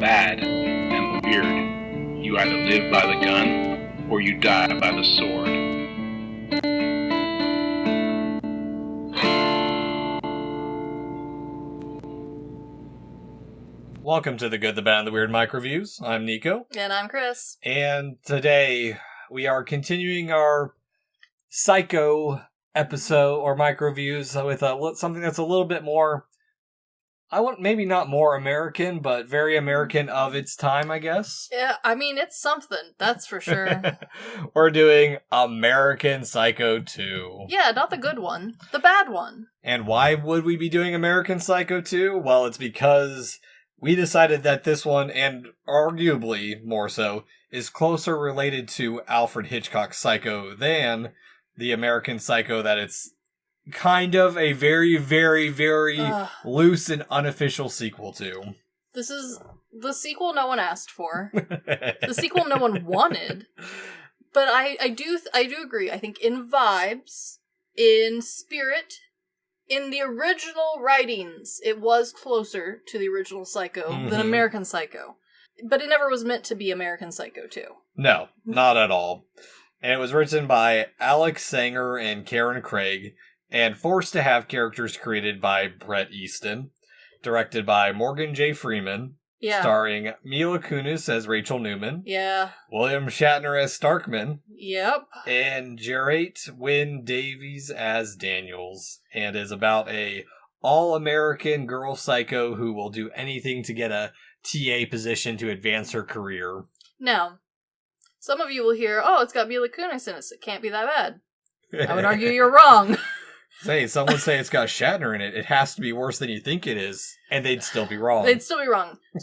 bad and the weird. You either live by the gun or you die by the sword. Welcome to the Good, the Bad, and the Weird MicroViews. I'm Nicho. And I'm Chris. And today we are continuing our Psycho episode or MicroViews with something that's a little bit more, maybe not more American, but very American of its time, I guess. Yeah, I mean, it's something, that's for sure. We're doing American Psycho 2. Yeah, not the good one, the bad one. And why would we be doing American Psycho 2? Well, it's because we decided that this one, and arguably more so, is closer related to Alfred Hitchcock's Psycho than the American Psycho that it's kind of a very, very, very loose and unofficial sequel to. This is the sequel no one asked for. The sequel no one wanted. But I do agree. I think in vibes, in spirit, in the original writings, it was closer to the original Psycho than American Psycho. But it never was meant to be American Psycho 2. No, not at all. And it was written by Alex Sanger and Karen Craig, and forced to have characters created by Bret Easton, directed by Morgan J. Freeman, starring Mila Kunis as Rachel Newman, William Shatner as Starkman, and Jarrett Wynn Davies as Daniels, and is about a all-American girl psycho who will do anything to get a TA position to advance her career. Now, some of you will hear, it's got Mila Kunis in it, so it can't be that bad. I would argue you're wrong. Say, some would say it's got Shatner in it. It has to be worse than you think it is. And they'd still be wrong. So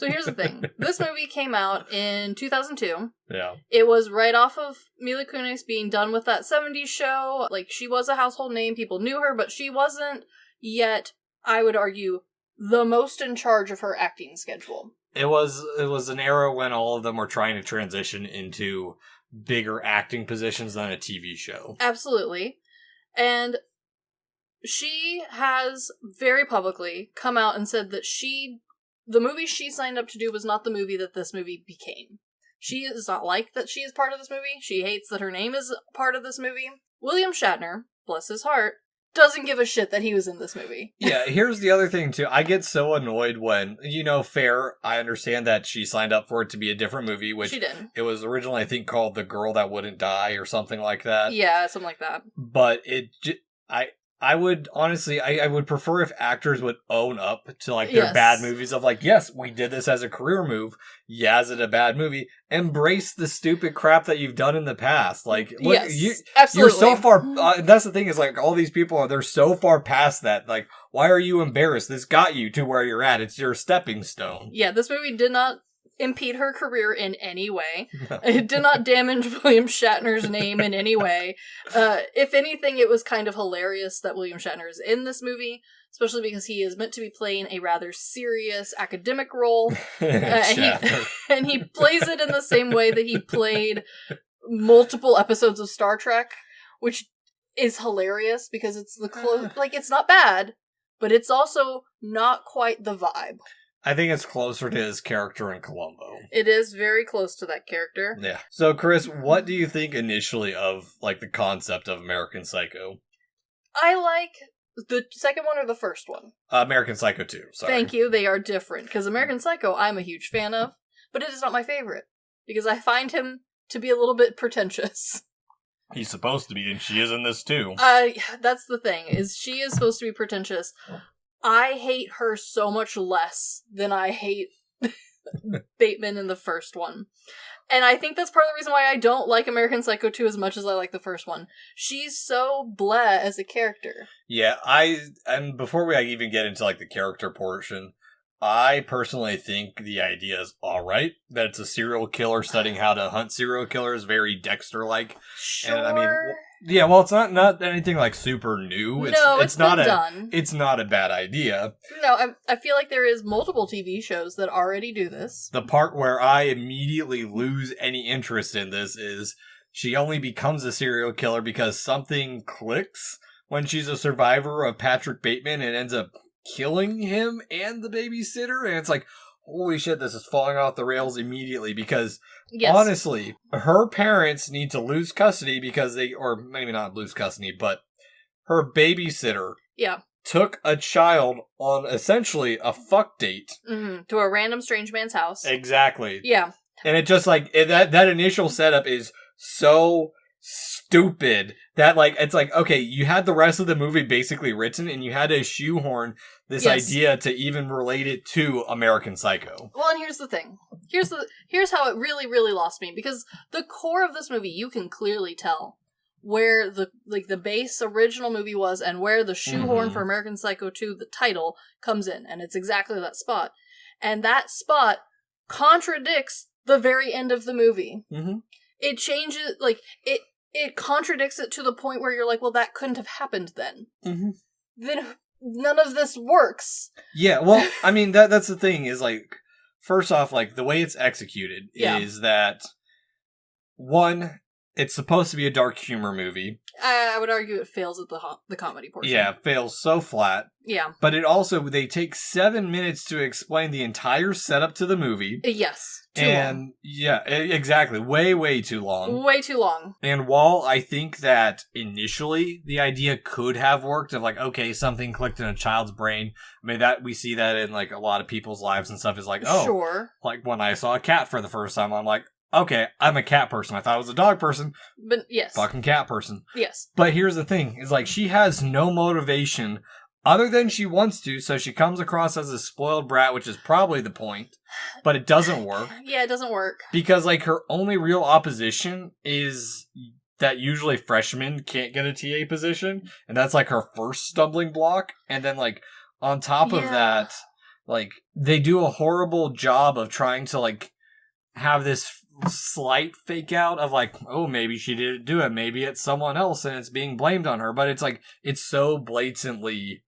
here's the thing. This movie came out in 2002. Yeah. It was right off of Mila Kunis being done with that 70s show. Like, she was a household name. People knew her, but she wasn't yet, I would argue, the most in charge of her acting schedule. It was an era when all of them were trying to transition into bigger acting positions than a TV show. Absolutely. And she has very publicly come out and said that the movie she signed up to do was not the movie that this movie became. She does not like that she is part of this movie. She hates that her name is part of this movie. William Shatner, bless his heart, doesn't give a shit that he was in this movie. Yeah, here's the other thing, too. I get so annoyed when, fair, I understand that she signed up for it to be a different movie, which she did. It was originally, I think, called The Girl That Wouldn't Die or something like that. Yeah, something like that. But I would, honestly, I would prefer if actors would own up to, their bad movies of, yes, we did this as a career move. Yeah, is it a bad movie? Embrace the stupid crap that you've done in the past. Absolutely. You're so far, that's the thing is, all these people, they're so far past that. Why are you embarrassed? This got you to where you're at. It's your stepping stone. Yeah, this movie did not impede her career in any way. It did not damage William Shatner's name in any way. If anything, it was kind of hilarious that William Shatner is in this movie, especially because he is meant to be playing a rather serious academic role. And he plays it in the same way that he played multiple episodes of Star Trek, which is hilarious because it's it's not bad, but it's also not quite the vibe. I think it's closer to his character in Columbo. It is very close to that character. Yeah. So, Chris, what do you think initially of, the concept of American Psycho? I like the second one or the first one? American Psycho 2, sorry. Thank you, they are different. Because American Psycho, I'm a huge fan of, but it is not my favorite. Because I find him to be a little bit pretentious. He's supposed to be, and she is in this too. That's the thing, is she is supposed to be pretentious. I hate her so much less than I hate Bateman in the first one. And I think that's part of the reason why I don't like American Psycho 2 as much as I like the first one. She's so bleh as a character. Yeah, and before we even get into the character portion, I personally think the idea is alright, that it's a serial killer studying how to hunt serial killers, very Dexter-like. Sure. And yeah, well, it's not anything super new. It's not done. It's not a bad idea. No, I feel like there is multiple TV shows that already do this. The part where I immediately lose any interest in this is she only becomes a serial killer because something clicks when she's a survivor of Patrick Bateman and ends up killing him and the babysitter. And it's holy shit, this is falling off the rails immediately because Yes. honestly, her parents need to lose custody because or maybe not lose custody, but her babysitter Yeah. took a child on essentially a fuck date. Mm-hmm. To a random strange man's house. Exactly. Yeah. And it just that initial setup is so stupid that it's like, okay, you had the rest of the movie basically written and you had to shoehorn this idea to even relate it to American Psycho. Well, and here's the thing. Here's how it really, really lost me, because the core of this movie, you can clearly tell where the base original movie was and where the shoehorn for American Psycho 2, the title, comes in, and it's exactly that spot. And that spot contradicts the very end of the movie. Mm-hmm. It changes, it contradicts it to the point where you're like, well, that couldn't have happened then. Mm-hmm. Then none of this works. Yeah, well, I mean, that's the thing, is, first off, the way it's executed is that, one, it's supposed to be a dark humor movie. I would argue it fails at the comedy portion. Yeah, it fails so flat. Yeah. But it also, they take 7 minutes to explain the entire setup to the movie. Yes. Too long. Yeah, exactly. Way, way too long. Way too long. And while I think that initially the idea could have worked of okay, something clicked in a child's brain. I mean, that we see that in a lot of people's lives and stuff is sure. When I saw a cat for the first time, I'm like, okay, I'm a cat person. I thought I was a dog person. But yes. Fucking cat person. Yes. But here's the thing, is she has no motivation other than she wants to, so she comes across as a spoiled brat, which is probably the point. But it doesn't work. Yeah, it doesn't work. Because, her only real opposition is that usually freshmen can't get a TA position, and that's, her first stumbling block. And then, on top of that, they do a horrible job of trying to, have this slight fake out of, oh, maybe she didn't do it, maybe it's someone else, and it's being blamed on her. But it's, it's so blatantly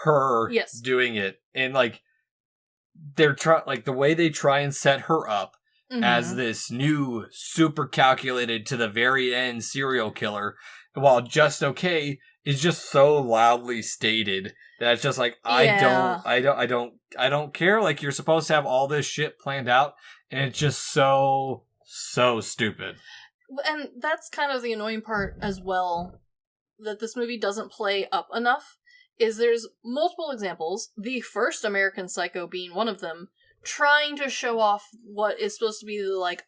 her doing it. And, they're the way they try and set her up as this new, super calculated to the very end serial killer, while just okay, is just so loudly stated that it's just I don't care. You're supposed to have all this shit planned out, and it's just so stupid. And that's kind of the annoying part as well, that this movie doesn't play up enough. Is there's multiple examples, the first American Psycho being one of them, trying to show off what is supposed to be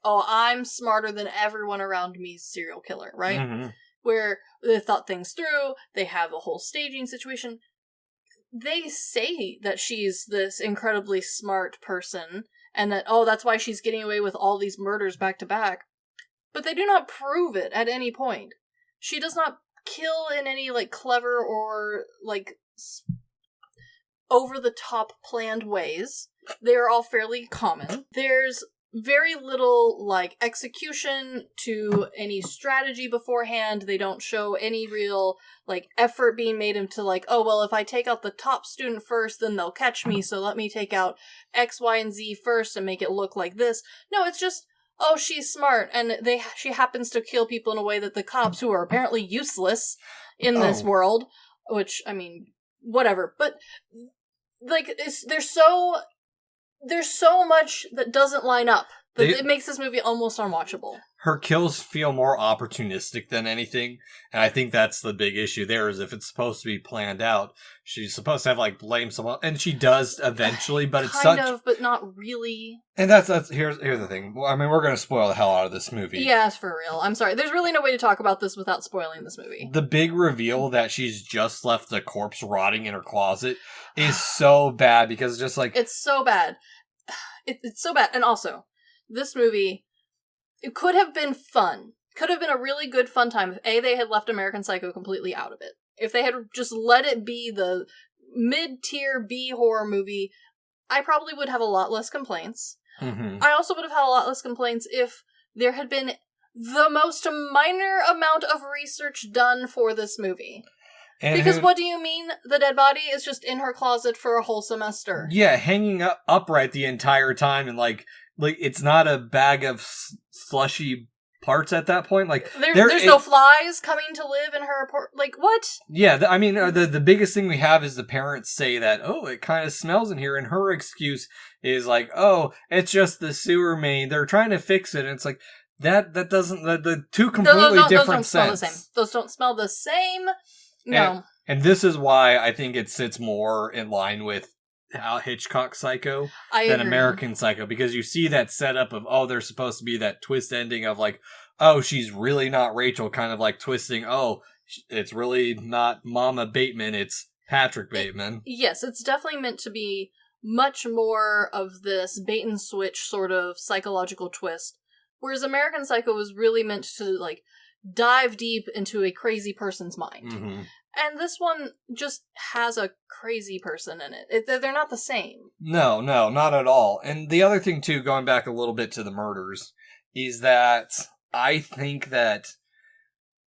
oh, I'm smarter than everyone around me serial killer, right? Mm-hmm. Where they thought things through, they have a whole staging situation. They say that she's this incredibly smart person, and that, oh, that's why she's getting away with all these murders back to back. But they do not prove it at any point. She does not kill in any, clever or, over-the-top planned ways. They are all fairly common. There's very little, execution to any strategy beforehand. They don't show any real, effort being made into, oh, well, if I take out the top student first, then they'll catch me, so let me take out X, Y, and Z first and make it look like this. No, it's just, oh, she's smart, and she happens to kill people in a way that the cops, who are apparently useless in this world, which, I mean, whatever, but, there's so much that doesn't line up that it makes this movie almost unwatchable. Her kills feel more opportunistic than anything, and I think that's the big issue there, is if it's supposed to be planned out, she's supposed to have, blame someone, and she does eventually, but it's kind of, but not really. And that's here's the thing. I mean, we're going to spoil the hell out of this movie. Yeah, for real. I'm sorry. There's really no way to talk about this without spoiling this movie. The big reveal that she's just left the corpse rotting in her closet is so bad, because it's just it's so bad. It's so bad. And also, this movie, it could have been fun. Could have been a really good fun time if they had left American Psycho completely out of it. If they had just let it be the mid-tier B horror movie, I probably would have a lot less complaints. Mm-hmm. I also would have had a lot less complaints if there had been the most minor amount of research done for this movie. Because what do you mean the dead body is just in her closet for a whole semester? Yeah, hanging upright the entire time, and it's not a bag of slushy parts at that point. There's no flies coming to live in her what? Yeah, I mean, the biggest thing we have is the parents say that, oh, it kind of smells in here, and her excuse is like, oh, it's just the sewer main. They're trying to fix it. And it's like, that doesn't, the two completely different those don't smell the same. Those don't smell the same. No. And this is why I think it sits more in line with Hitchcock Psycho than American Psycho, because you see that setup of, oh, there's supposed to be that twist ending of like, oh, she's really not Rachel, kind of like twisting, oh, it's really not Mama Bateman, it's Patrick Bateman. Yes, it's definitely meant to be much more of this bait and switch sort of psychological twist, whereas American Psycho was really meant to like dive deep into a crazy person's mind. Mm-hmm. And this one just has a crazy person in it. They're not the same. No, not at all. And the other thing, too, going back a little bit to the murders, is that I think that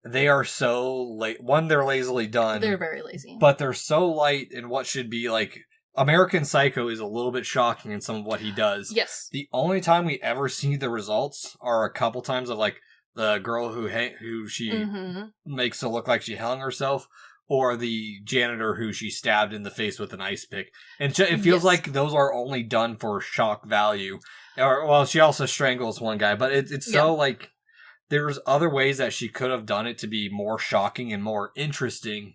they are so late. One, they're lazily done. They're very lazy. But they're so light in what should be, like, American Psycho is a little bit shocking in some of what he does. Yes. The only time we ever see the results are a couple times of, like, the girl who she makes to look like she hung herself, or the janitor who she stabbed in the face with an ice pick. And it feels like those are only done for shock value. Or, well, she also strangles one guy, but it's so, like, there's other ways that she could have done it to be more shocking and more interesting.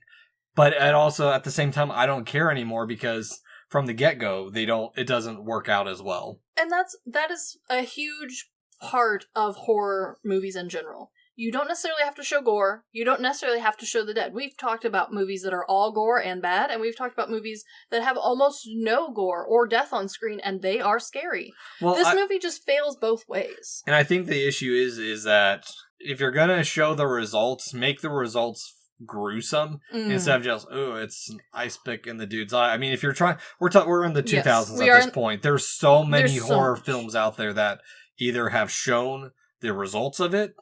But also, at the same time, I don't care anymore because from the get-go, it doesn't work out as well. And that is a huge part of horror movies in general. You don't necessarily have to show gore. You don't necessarily have to show the dead. We've talked about movies that are all gore and bad, and we've talked about movies that have almost no gore or death on screen, and they are scary. Well, this movie just fails both ways. And I think the issue is that if you're going to show the results, make the results gruesome instead of just, oh, it's an ice pick in the dude's eye. I mean, if you're trying, we're in the 2000s at this point. There's so many horror films out there that either have shown the results of it,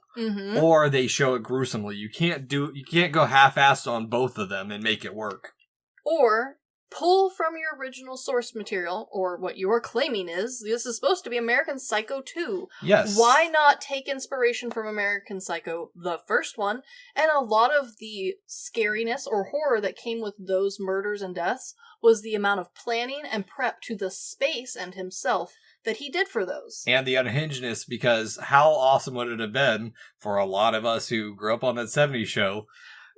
or they show it gruesomely. You can't go half-assed on both of them and make it work. Or pull from your original source material, or what you're claiming this is supposed to be American Psycho 2. Yes. Why not take inspiration from American Psycho, the first one, and a lot of the scariness or horror that came with those murders and deaths was the amount of planning and prep to the space and himself that he did for those. And the unhingedness, because how awesome would it have been for a lot of us who grew up on that 70s show,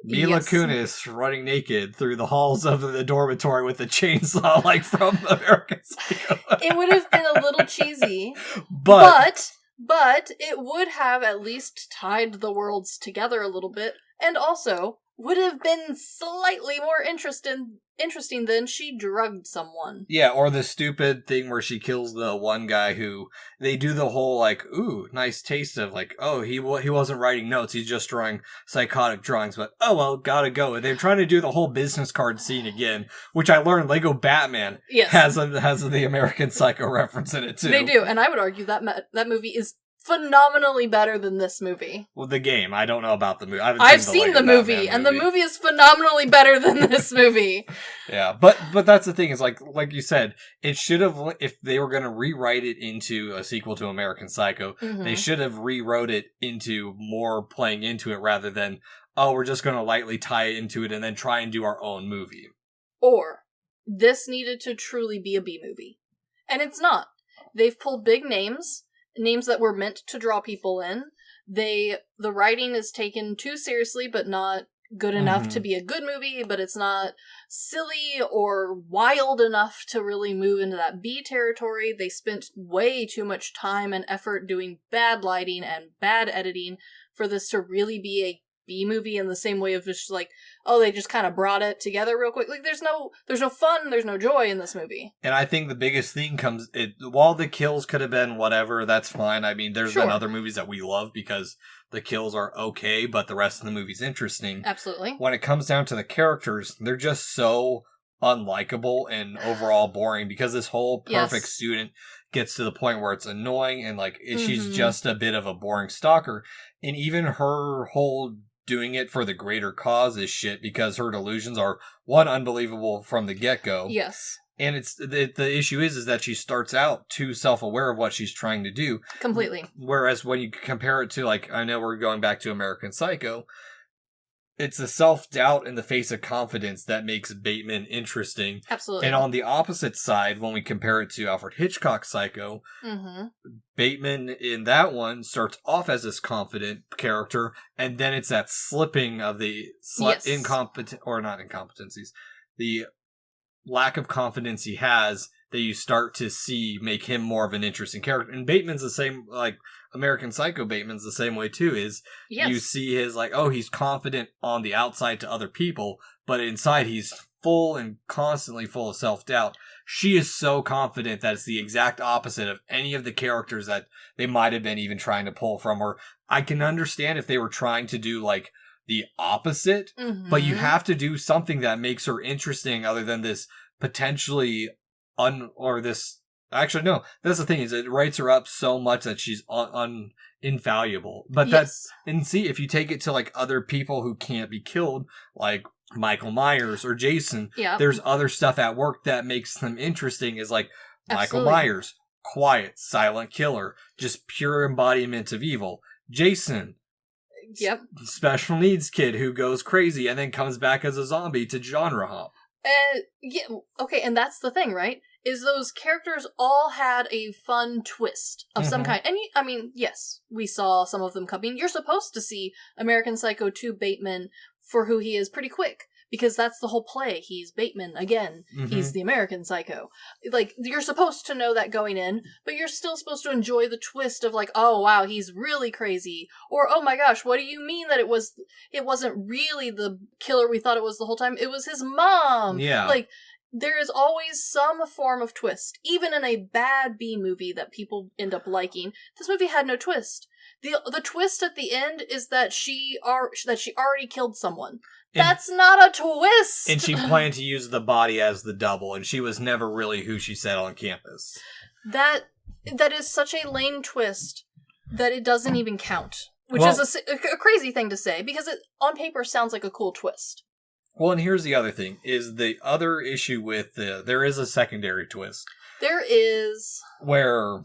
Mila Kunis running naked through the halls of the dormitory with a chainsaw like from American Psycho. It would have been a little cheesy, but it would have at least tied the worlds together a little bit, and also would have been slightly more interesting than she drugged someone. Yeah, or the stupid thing where she kills the one guy who they do the whole like, ooh, nice taste of like, oh, he wasn't writing notes, he's just drawing psychotic drawings, but oh well, gotta go. And they're trying to do the whole business card scene again, which I learned Lego Batman has the American Psycho reference in it too. They do, and I would argue that movie is phenomenally better than this movie. Well, the game. I don't know about the movie. I've seen the movie, and the movie is phenomenally better than this movie. Yeah, but that's the thing is like you said, it should have, if they were going to rewrite it into a sequel to American Psycho, they should have rewrote it into more playing into it rather than, oh, we're just going to lightly tie it into it and then try and do our own movie. Or this needed to truly be a B movie. And it's not. They've pulled big names that were meant to draw people in. The writing is taken too seriously, but not good enough to be a good movie, but it's not silly or wild enough to really move into that B territory. They spent way too much time and effort doing bad lighting and bad editing for this to really be a B movie in the same way of just like, oh, they just kind of brought it together real quick. Like there's no fun, there's no joy in this movie. And I think the biggest thing while the kills could have been whatever, that's fine. I mean, there's been other movies that we love because the kills are okay, but the rest of the movie's interesting. Absolutely. When it comes down to the characters, they're just so unlikable and overall boring because this whole perfect student gets to the point where it's annoying and like she's just a bit of a boring stalker. And even her whole doing it for the greater cause is shit because her delusions are, one, unbelievable from the get-go. Yes. And it's the issue is that she starts out too self-aware of what she's trying to do. Completely. Whereas when you compare it to, like, I know we're going back to American Psycho, it's the self-doubt in the face of confidence that makes Bateman interesting. Absolutely. And on the opposite side, when we compare it to Alfred Hitchcock's Psycho, Bateman in that one starts off as this confident character, and then it's that slipping of the the lack of confidence he has that you start to see make him more of an interesting character. And Bateman's the same, like American Psycho Bateman's the same way too, is you see his like, oh, he's confident on the outside to other people, but inside he's full and constantly full of self-doubt. She is so confident that it's the exact opposite of any of the characters that they might have been even trying to pull from. Or I can understand if they were trying to do like the opposite, but you have to do something that makes her interesting other than this potentially actually, no, that's the thing, is it writes her up so much that she's invaluable. But and see, if you take it to like other people who can't be killed, like Michael Myers or Jason, there's other stuff at work that makes them interesting, is like Michael Myers, quiet, silent killer, just pure embodiment of evil. Jason, special needs kid who goes crazy and then comes back as a zombie to genre hop. Okay, and that's the thing, right? Is those characters all had a fun twist of some kind. And, I mean, yes, we saw some of them coming. You're supposed to see American Psycho 2 Bateman for who he is pretty quick, because that's the whole play. He's Bateman again. He's the American Psycho. Like, you're supposed to know that going in, but you're still supposed to enjoy the twist of like, oh wow, he's really crazy. Or, oh my gosh, what do you mean that it wasn't really the killer we thought it was the whole time? It was his mom. Yeah. Like, there is always some form of twist. Even in a bad B movie that people end up liking, this movie had no twist. The twist at the end is that she already killed someone. That's not a twist! And she planned to use the body as the double, and she was never really who she said on campus. That is such a lame twist that it doesn't even count. Which is a crazy thing to say, because it, on paper, sounds like a cool twist. Well, and here's the other thing, is the other issue with there is a secondary twist. There is. Where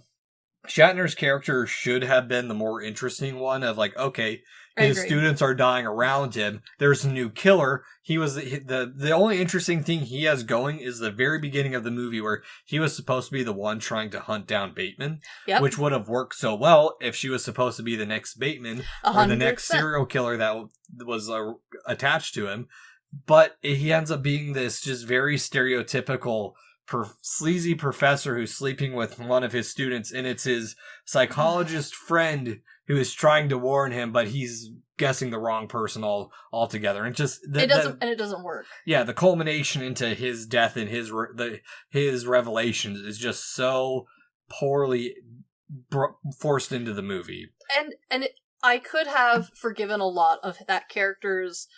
Shatner's character should have been the more interesting one of like, okay, his students are dying around him. There's a new killer. He was the only interesting thing he has going is the very beginning of the movie where he was supposed to be the one trying to hunt down Bateman, which would have worked so well if she was supposed to be the next Bateman 100%. Or the next serial killer that was attached to him. But he ends up being this just very stereotypical sleazy professor who's sleeping with one of his students, and it's his psychologist friend who is trying to warn him, but he's guessing the wrong person altogether. And just it doesn't work. Yeah, the culmination into his death and his revelations is just so poorly forced into the movie. And I could have forgiven a lot of that character's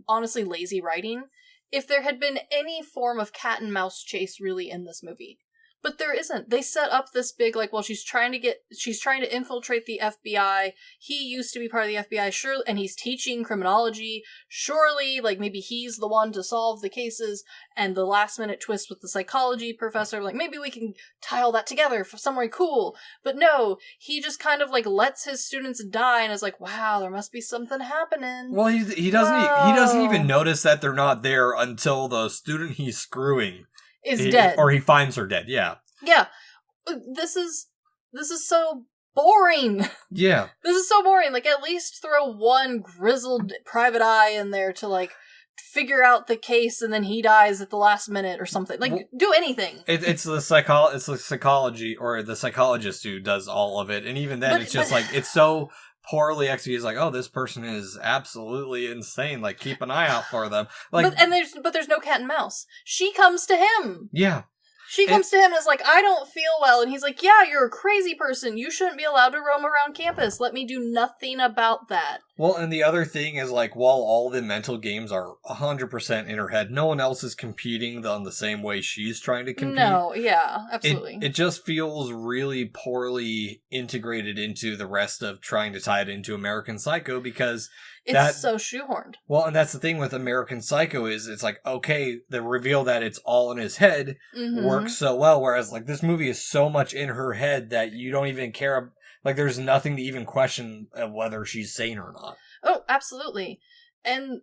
honestly lazy writing if there had been any form of cat and mouse chase really in this movie. But there isn't. They set up this big, like, well, she's trying to infiltrate the FBI. He used to be part of the FBI, sure, and he's teaching criminology. Surely, like, maybe he's the one to solve the cases. And the last minute twist with the psychology professor, like, maybe we can tie all that together for somewhere cool. But no, he just kind of, like, lets his students die and is like, wow, there must be something happening. Well, he doesn't even notice that they're not there until the student he's screwing is dead. Or he finds her dead, yeah. Yeah. This is so boring. Yeah. This is so boring. Like, at least throw one grizzled private eye in there to, like, figure out the case and then he dies at the last minute or something. Like, do anything. It's the psychology or the psychologist who does all of it. And even then, it's just like, it's so poorly executed. It's like, oh, this person is absolutely insane. Like, keep an eye out for them. Like, but there's no cat and mouse. She comes to him. Yeah. She comes to him and is like, I don't feel well. And he's like, yeah, you're a crazy person. You shouldn't be allowed to roam around campus. Let me do nothing about that. Well, and the other thing is, like, while all the mental games are 100% in her head, no one else is competing on the same way she's trying to compete. No, yeah, absolutely. It just feels really poorly integrated into the rest of trying to tie it into American Psycho because it's so shoehorned. Well, and that's the thing with American Psycho is it's like, okay, the reveal that it's all in his head works so well, whereas like this movie is so much in her head that you don't even care. Like, there's nothing to even question of whether she's sane or not. Oh, absolutely. And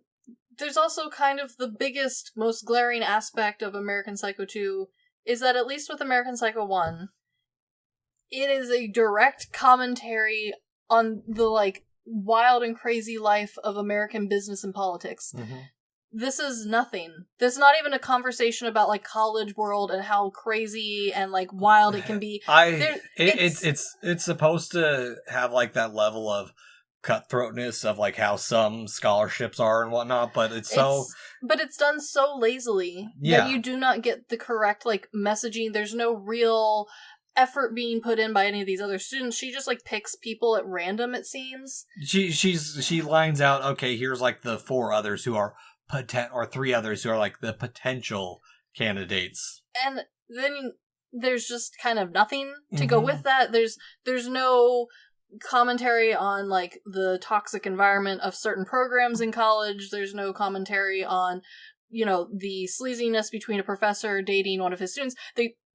there's also kind of the biggest, most glaring aspect of American Psycho 2 is that at least with American Psycho 1, it is a direct commentary on the, like, wild and crazy life of American business and politics. Mm-hmm. This is nothing. This is not even a conversation about, like, college world and how crazy and, like, wild it can be. It's supposed to have, like, that level of cutthroatness of, like, how some scholarships are and whatnot, but it's done so lazily that you do not get the correct, like, messaging. There's no real effort being put in by any of these other students. She just, like, picks people at random, it seems. She lines out, okay, here's, like, the 4 others who are or 3 others who are, like, the potential candidates. And then there's just kind of nothing to go with that. There's no commentary on, like, the toxic environment of certain programs in college. There's no commentary on, you know, the sleaziness between a professor dating one of his students.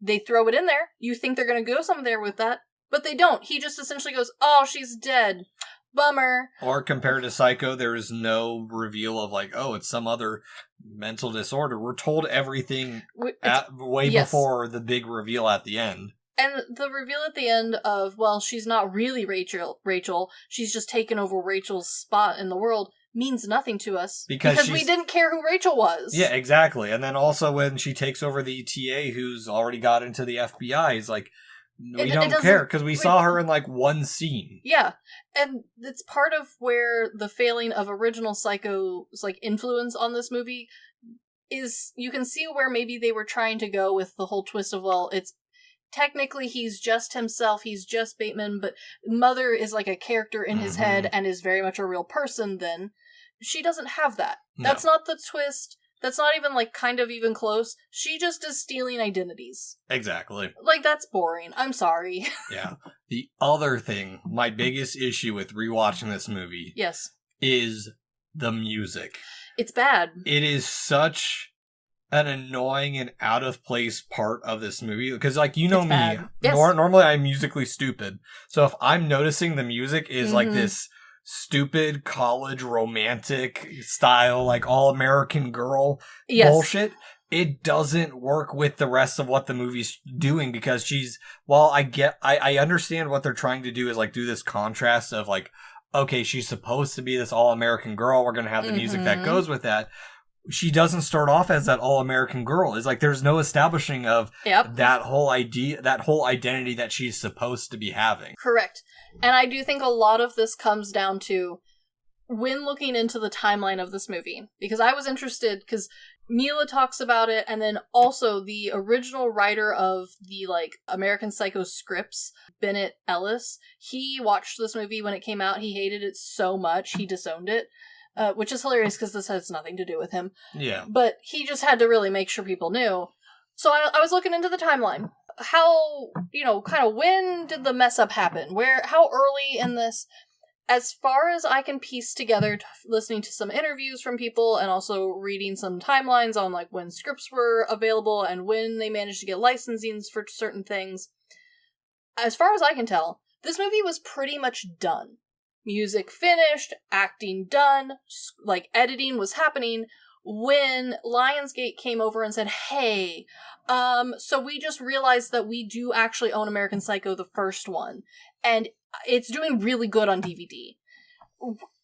They throw it in there. You think they're going to go somewhere with that, but they don't. He just essentially goes, "Oh, she's dead. Bummer." Or compared to Psycho, there is no reveal of, like, oh, it's some other mental disorder. We're told everything before the big reveal at the end. And the reveal at the end of, well, she's not really Rachel, she's just taken over Rachel's spot in the world, means nothing to us. Because we didn't care who Rachel was. Yeah, exactly. And then also when she takes over the TA who's already got into the FBI, he's like, we don't care, because we saw her in, like, one scene. Yeah, and it's part of where the failing of original Psycho's, like, influence on this movie is, you can see where maybe they were trying to go with the whole twist of, well, it's technically he's just himself, he's just Bateman, but Mother is, like, a character in his head and is very much a real person. Then she doesn't have that. No. That's not the twist. That's not even, like, kind of even close. She just is stealing identities. Exactly. Like, that's boring. I'm sorry. Yeah. The other thing, my biggest issue with rewatching this movie, yes, is the music. It's bad. It is such an annoying and out of place part of this movie, because, like, you know, it's me, yes. Normally I'm musically stupid, so if I'm noticing the music is like this stupid college romantic style, like, all American girl bullshit, it doesn't work with the rest of what the movie's doing, because I understand what they're trying to do is, like, do this contrast of, like, okay, she's supposed to be this all-American girl, we're gonna have the music that goes with that. She doesn't start off as that all-American girl. It's like there's no establishing of that whole idea, that whole identity that she's supposed to be having. Correct. And I do think a lot of this comes down to when looking into the timeline of this movie, because I was interested, because Mila talks about it, and then also the original writer of the, like, American Psycho scripts, Bennett Ellis, he watched this movie when it came out. He hated it so much, he disowned it. Which is hilarious because this has nothing to do with him. Yeah. But he just had to really make sure people knew. So I was looking into the timeline. How, you know, kind of when did the mess up happen? How early in this? As far as I can piece together, listening to some interviews from people and also reading some timelines on, like, when scripts were available and when they managed to get licensings for certain things. As far as I can tell, this movie was pretty much done. Music finished, acting done, like, editing was happening when Lionsgate came over and said, hey, so we just realized that we do actually own American Psycho, the first one, and it's doing really good on DVD.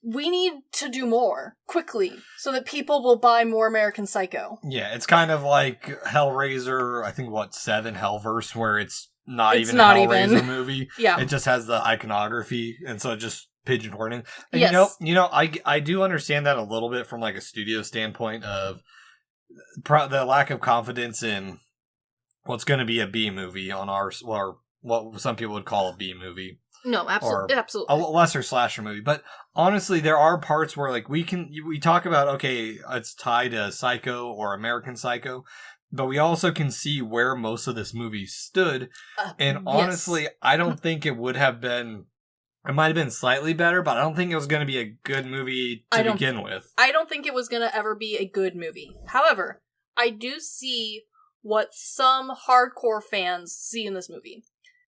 We need to do more, quickly, so that people will buy more American Psycho. Yeah, it's kind of like Hellraiser, I think, 7, Hellverse, where it's not even a Hellraiser movie. Yeah. It just has the iconography, and so it just pigeonholing. And yes. You know, I do understand that a little bit from, like, a studio standpoint of the lack of confidence in what's going to be a B movie on or what some people would call a B movie. No, absolutely. A lesser slasher movie. But honestly, there are parts where, like, we talk about, okay, it's tied to Psycho or American Psycho, but we also can see where most of this movie stood. And honestly, I don't think it would have been. It might have been slightly better, but I don't think it was going to be a good movie to begin with. I don't think it was going to ever be a good movie. However, I do see what some hardcore fans see in this movie.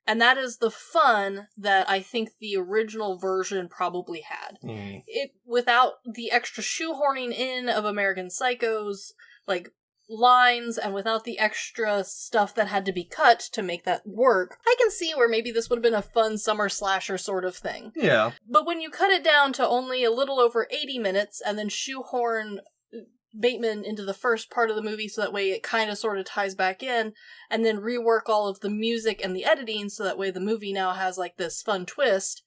And that is the fun that I think the original version probably had. It without the extra shoehorning in of American Psycho's, like, lines, and without the extra stuff that had to be cut to make that work, I can see where maybe this would have been a fun summer slasher sort of thing. Yeah. But when you cut it down to only a little over 80 minutes and then shoehorn Bateman into the first part of the movie so that way it kind of sort of ties back in, and then rework all of the music and the editing so that way the movie now has like this fun twist,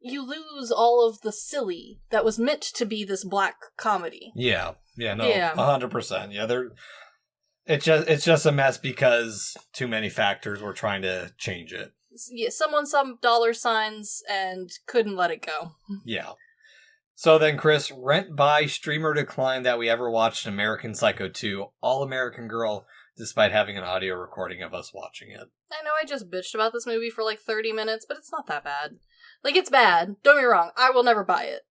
you lose all of the silly that was meant to be this black comedy. Yeah. Yeah, no, 100%. Yeah, it's just a mess because too many factors were trying to change it. Yeah, someone saw dollar signs and couldn't let it go. Yeah. So then, Chris, rent, buy, stream, or decline that we ever watched American Psycho 2, All-American Girl, despite having an audio recording of us watching it. I know I just bitched about this movie for like 30 minutes, but it's not that bad. Like, it's bad. Don't get me wrong. I will never buy it.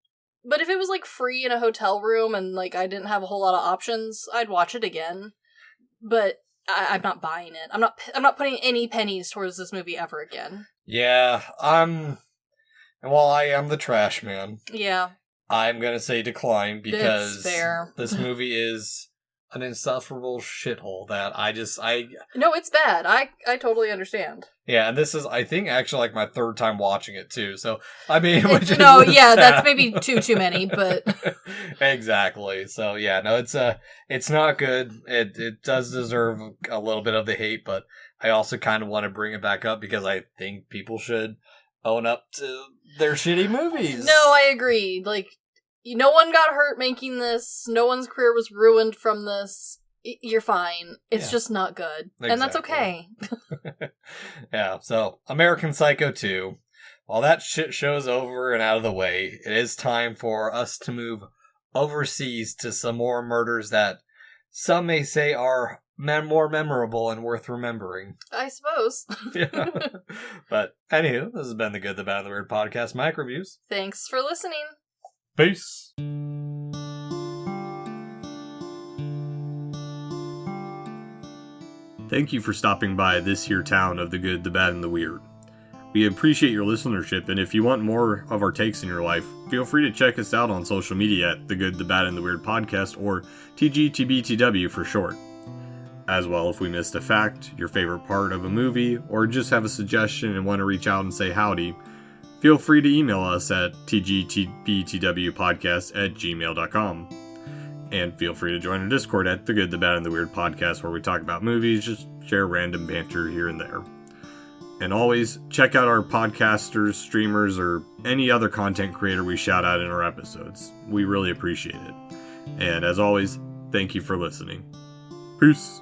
But if it was like free in a hotel room and like I didn't have a whole lot of options, I'd watch it again. But I'm not buying it. I'm not putting any pennies towards this movie ever again. Yeah, I am the trash man. Yeah. I'm gonna say decline because it's fair. This movie is an insufferable shithole that I No, it's bad. I totally understand. Yeah, and this is, I think, actually like my third time watching it too. So I mean, that's maybe too many, but exactly. So yeah, no, it's not good. It does deserve a little bit of the hate, but I also kind of want to bring it back up because I think people should own up to their shitty movies. No, I agree. Like, no one got hurt making this. No one's career was ruined from this. You're fine. It's just not good. Exactly. And that's okay. Yeah, so American Psycho 2. While that shit show's over and out of the way, it is time for us to move overseas to some more murders that some may say are more memorable and worth remembering. I suppose. Yeah. But anywho, this has been the Good, the Bad, and the Weird podcast, MicroViews. Thanks for listening. Peace. Thank you for stopping by this here town of the good, the bad, and the weird. We appreciate your listenership, and if you want more of our takes in your life, feel free to check us out on social media at The Good, the Bad, and the Weird Podcast, or TGTBTW for short. As well, if we missed a fact, your favorite part of a movie, or just have a suggestion and want to reach out and say howdy, feel free to email us at tgtbtwpodcast@gmail.com. And feel free to join our Discord at The Good, the Bad, and the Weird Podcast, where we talk about movies, just share random banter here and there. And always, check out our podcasters, streamers, or any other content creator we shout out in our episodes. We really appreciate it. And as always, thank you for listening. Peace!